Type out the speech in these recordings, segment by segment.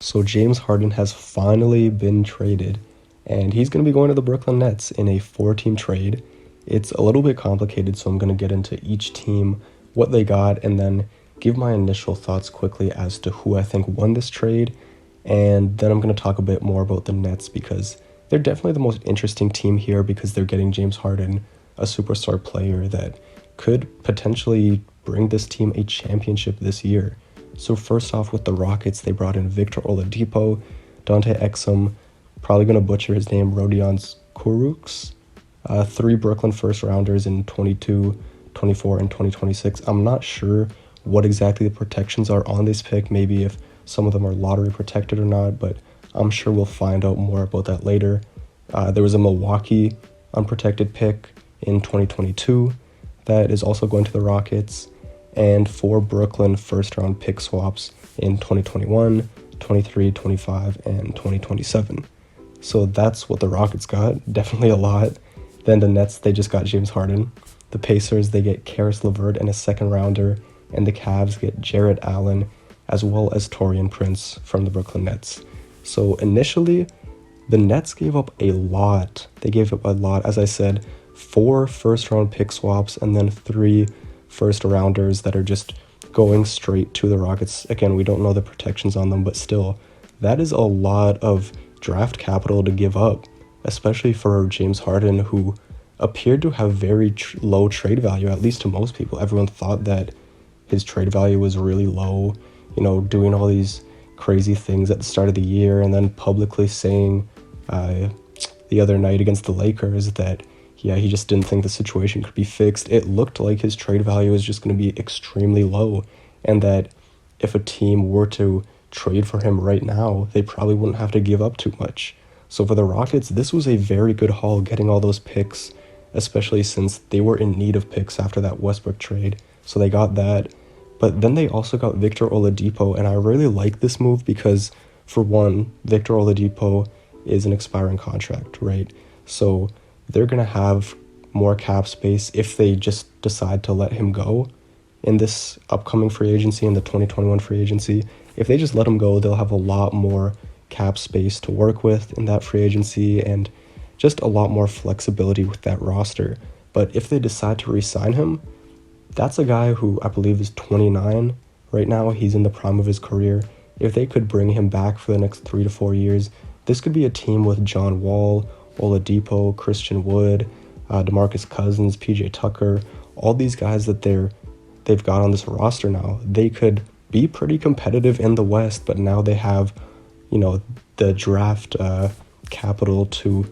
So James Harden has finally been traded, and he's going to be going to the Brooklyn Nets in a four-team trade. It's a little bit complicated, so I'm going to get into each team, what they got, and then give my initial thoughts quickly as to who I think won this trade. And then I'm going to talk a bit more about the Nets because they're definitely the most interesting team here because they're getting James Harden, a superstar player that could potentially bring this team a championship this year. So first off with the Rockets, they brought in Victor Oladipo, Dante Exum, probably going to butcher his name, Rodion Kurucs, three Brooklyn first-rounders in 22, 24, and 2026. I'm not sure what exactly the protections are on this pick, maybe if some of them are lottery protected or not, but I'm sure we'll find out more about that later. There was a Milwaukee unprotected pick in 2022 that is also going to the Rockets, and four Brooklyn first-round pick swaps in 2021, 23, 25, and 2027. So that's what the Rockets got, definitely a lot. Then the Nets, they just got James Harden. The Pacers, they get Karis LeVert and a second-rounder, and the Cavs get Jarrett Allen, as well as Taurean Prince from the Brooklyn Nets. So initially, the Nets gave up a lot. They gave up a lot, as I said, four first-round pick swaps and then three first-rounders that are just going straight to the Rockets. Again, we don't know the protections on them, but still, that is a lot of draft capital to give up, especially for James Harden, who appeared to have very low trade value, at least to most people. Everyone thought that his trade value was really low, doing all these crazy things at the start of the year and then publicly saying the other night against the Lakers that he just didn't think the situation could be fixed. It looked like his trade value was just going to be extremely low, and that if a team were to trade for him right now, they probably wouldn't have to give up too much. So for the Rockets, this was a very good haul, getting all those picks, especially since they were in need of picks after that Westbrook trade. So they got that. But then they also got Victor Oladipo, and I really like this move because, for one, Victor Oladipo is an expiring contract, right? So they're going to have more cap space if they just decide to let him go in this upcoming free agency, in the 2021 free agency. If they just let him go, they'll have a lot more cap space to work with in that free agency and just a lot more flexibility with that roster. But if they decide to re-sign him, that's a guy who I believe is 29 right now. He's in the prime of his career. If they could bring him back for the next 3 to 4 years, this could be a team with John Wall, Oladipo, Christian Wood, DeMarcus Cousins, PJ Tucker, all these guys that they've got on this roster now. They could be pretty competitive in the West, but now they have, the draft capital to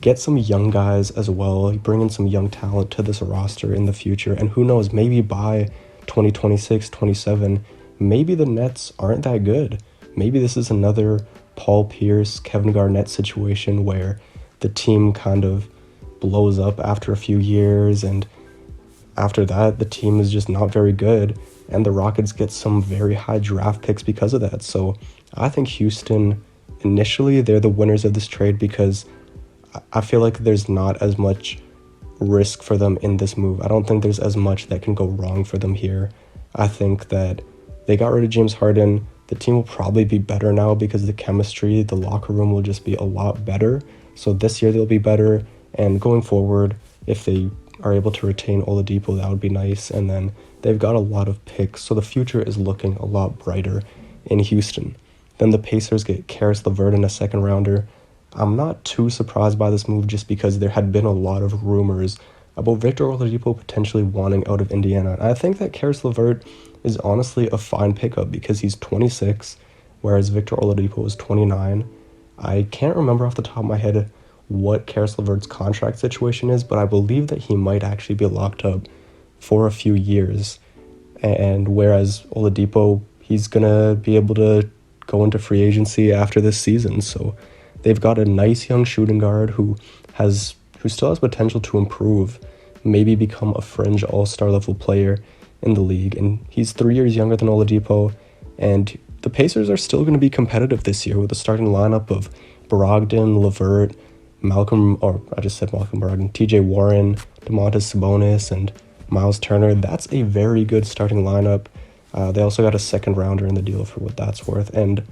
get some young guys as well, bring in some young talent to this roster in the future, and who knows, maybe by 2026, 27, maybe the Nets aren't that good. Maybe this is another Paul Pierce, Kevin Garnett situation where the team kind of blows up after a few years, and after that, the team is just not very good, and the Rockets get some very high draft picks because of that. So I think Houston, initially, they're the winners of this trade because I feel like there's not as much risk for them in this move. I don't think there's as much that can go wrong for them here. I think that they got rid of James Harden. The team will probably be better now because the chemistry, the locker room will just be a lot better. So this year they'll be better, and going forward, if they are able to retain Oladipo, that would be nice. And then they've got a lot of picks, so the future is looking a lot brighter in Houston. Then the Pacers get Karis LeVert in a second rounder. I'm not too surprised by this move just because there had been a lot of rumors about Victor Oladipo potentially wanting out of Indiana. And I think that Karis LeVert is honestly a fine pickup because he's 26, whereas Victor Oladipo is 29. I can't remember off the top of my head what Karis LeVert's contract situation is, but I believe that he might actually be locked up for a few years. And whereas Oladipo, he's going to be able to go into free agency after this season. So they've got a nice young shooting guard who still has potential to improve, maybe become a fringe all-star level player in the league. And he's 3 years younger than Oladipo, and the Pacers are still going to be competitive this year with a starting lineup of Brogdon, LeVert, Malcolm Brogdon, TJ Warren, Domantas Sabonis, and Miles Turner. That's a very good starting lineup. They also got a second rounder in the deal for what that's worth. And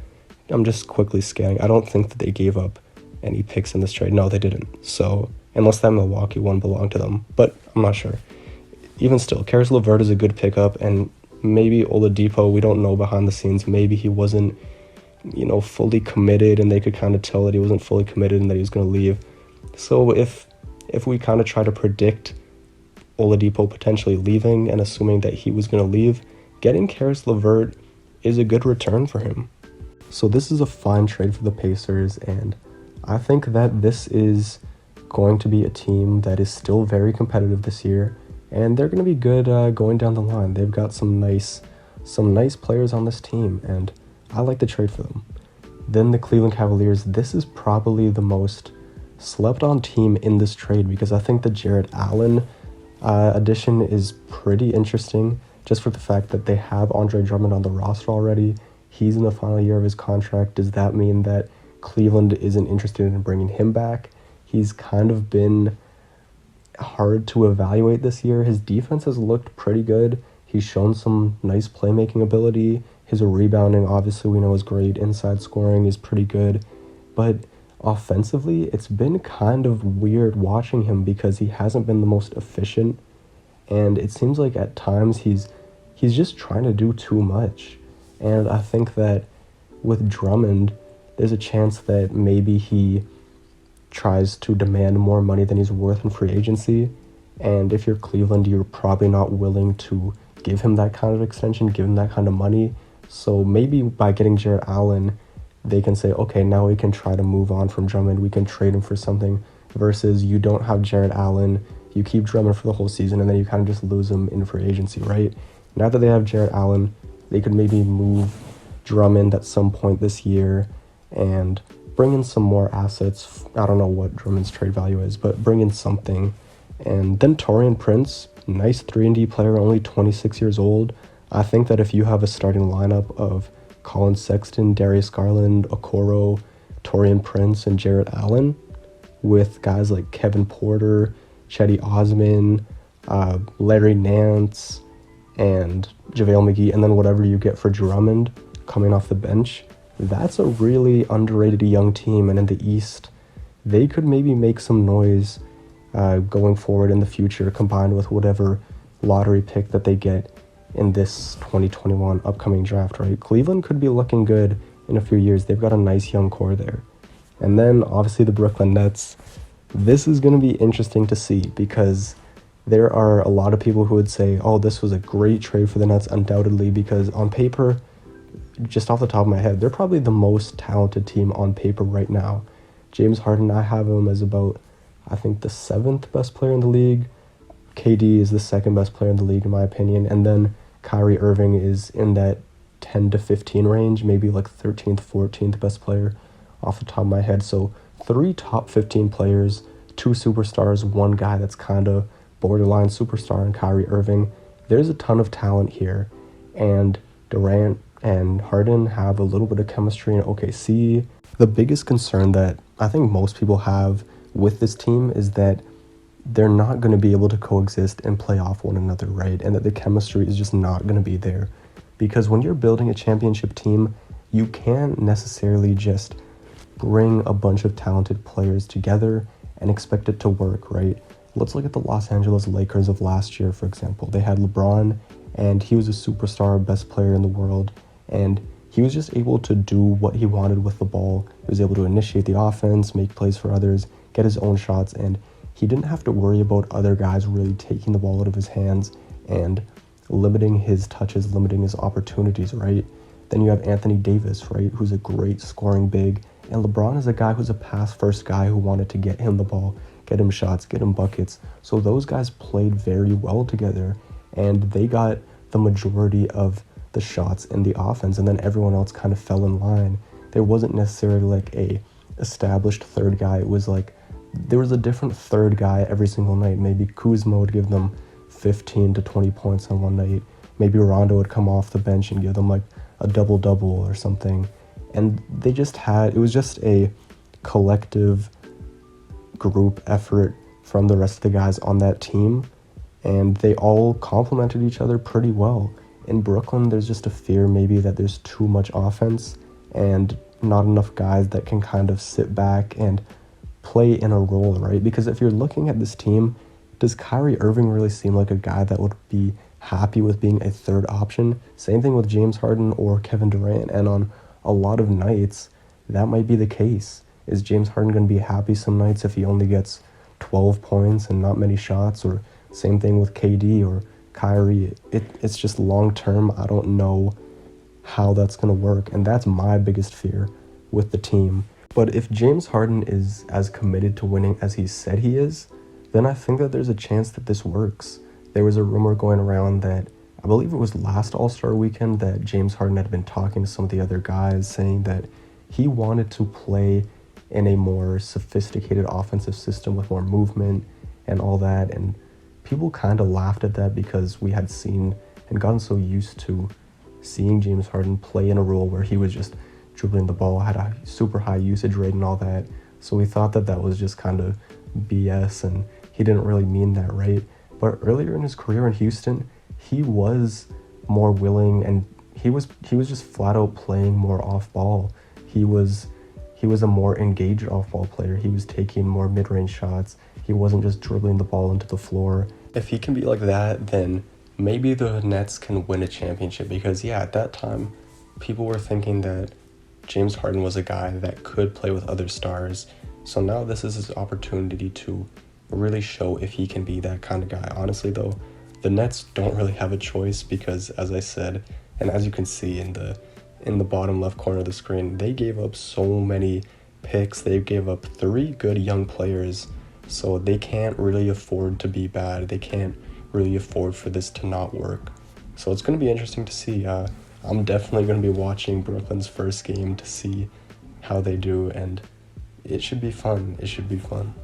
I'm just quickly scanning. I don't think that they gave up any picks in this trade. No, they didn't. So unless that Milwaukee one belonged to them, but I'm not sure. Even still, Karis LeVert is a good pickup, and maybe Oladipo, we don't know behind the scenes. Maybe he wasn't, fully committed, and they could kind of tell that he wasn't fully committed and that he was going to leave. So if we kind of try to predict Oladipo potentially leaving and assuming that he was going to leave, getting Karis LeVert is a good return for him. So this is a fine trade for the Pacers, and I think that this is going to be a team that is still very competitive this year, and they're going to be good going down the line. They've got some nice players on this team, and I like the trade for them. Then the Cleveland Cavaliers, this is probably the most slept on team in this trade because I think the Jarrett Allen addition is pretty interesting just for the fact that they have Andre Drummond on the roster already. He's in the final year of his contract. Does that mean that Cleveland isn't interested in bringing him back? He's kind of been hard to evaluate this year. His defense has looked pretty good. He's shown some nice playmaking ability. His rebounding, obviously, we know is great. Inside scoring is pretty good. But offensively, it's been kind of weird watching him because he hasn't been the most efficient. And it seems like at times he's just trying to do too much. And I think that with Drummond, there's a chance that maybe he tries to demand more money than he's worth in free agency. And if you're Cleveland, you're probably not willing to give him that kind of extension, give him that kind of money. So maybe by getting Jarrett Allen, they can say, okay, now we can try to move on from Drummond. We can trade him for something versus you don't have Jarrett Allen. You keep Drummond for the whole season and then you kind of just lose him in free agency, right? Now that they have Jarrett Allen, they could maybe move Drummond at some point this year and bring in some more assets. I don't know what Drummond's trade value is, but bring in something. And then Taurean Prince, nice 3-and-D player, only 26 years old. I think that if you have a starting lineup of Colin Sexton, Darius Garland, Okoro, Taurean Prince, and Jarrett Allen, with guys like Kevin Porter, Chetty Osman, Larry Nance, and JaVale McGee, and then whatever you get for Drummond coming off the bench, that's a really underrated young team. And in the East, they could maybe make some noise going forward in the future, combined with whatever lottery pick that they get in this 2021 upcoming draft, right? Cleveland could be looking good in a few years. They've got a nice young core there. And then obviously the Brooklyn Nets. This is going to be interesting to see because there are a lot of people who would say, oh, this was a great trade for the Nets, undoubtedly, because on paper, just off the top of my head, they're probably the most talented team on paper right now. James Harden, I have him as about, I think, the 7th best player in the league. KD is the 2nd best player in the league, in my opinion. And then Kyrie Irving is in that 10 to 15 range, maybe like 13th, 14th best player off the top of my head. So 3 top 15 players, 2 superstars, 1 guy that's kind of borderline superstar in Kyrie Irving. There's a ton of talent here. And Durant and Harden have a little bit of chemistry in OKC. The biggest concern that I think most people have with this team is that they're not going to be able to coexist and play off one another, right? And that the chemistry is just not going to be there. Because when you're building a championship team, you can't necessarily just bring a bunch of talented players together and expect it to work, right? Let's look at the Los Angeles Lakers of last year, for example. They had LeBron, and he was a superstar, best player in the world, and he was just able to do what he wanted with the ball. He was able to initiate the offense, make plays for others, get his own shots, and he didn't have to worry about other guys really taking the ball out of his hands and limiting his touches, limiting his opportunities, right? Then you have Anthony Davis, right, who's a great scoring big, and LeBron is a guy who's a pass-first guy who wanted to get him the ball, get him shots, get him buckets. So those guys played very well together, and they got the majority of the shots in the offense, and then everyone else kind of fell in line. There wasn't necessarily like a established third guy. It was like there was a different third guy every single night. Maybe Kuzma would give them 15 to 20 points on one night. Maybe Rondo would come off the bench and give them like a double-double or something. And they just had, it was just a collective group effort from the rest of the guys on that team, and they all complemented each other pretty well. In Brooklyn, there's just a fear maybe that there's too much offense, and not enough guys that can kind of sit back and play in a role, right? Because if you're looking at this team, does Kyrie Irving really seem like a guy that would be happy with being a third option? Same thing with James Harden or Kevin Durant. And on a lot of nights, that might be the case. Is James Harden going to be happy some nights if he only gets 12 points and not many shots? Or same thing with KD or Kyrie. It's just long term. I don't know how that's going to work. And that's my biggest fear with the team. But if James Harden is as committed to winning as he said he is, then I think that there's a chance that this works. There was a rumor going around that, I believe it was last All-Star weekend, that James Harden had been talking to some of the other guys saying that he wanted to play in a more sophisticated offensive system with more movement and all that. And people kind of laughed at that because we had seen and gotten so used to seeing James Harden play in a role where he was just dribbling the ball, had a super high usage rate and all that. So we thought that that was just kind of BS and he didn't really mean that, right? But earlier in his career in Houston, he was more willing and he was just flat out playing more off ball. He was a more engaged off ball player. He was taking more mid-range shots. He wasn't just dribbling the ball into the floor. If he can be like that, then maybe the Nets can win a championship because yeah, at that time, people were thinking that James Harden was a guy that could play with other stars. So now this is his opportunity to really show if he can be that kind of guy. Honestly though, the Nets don't really have a choice because as I said, and as you can see in the bottom left corner of the screen, they gave up so many picks. They gave up 3 good young players. So they can't really afford to be bad. They can't really afford for this to not work. So it's going to be interesting to see. I'm definitely going to be watching Brooklyn's first game to see how they do, and it should be fun. It should be fun.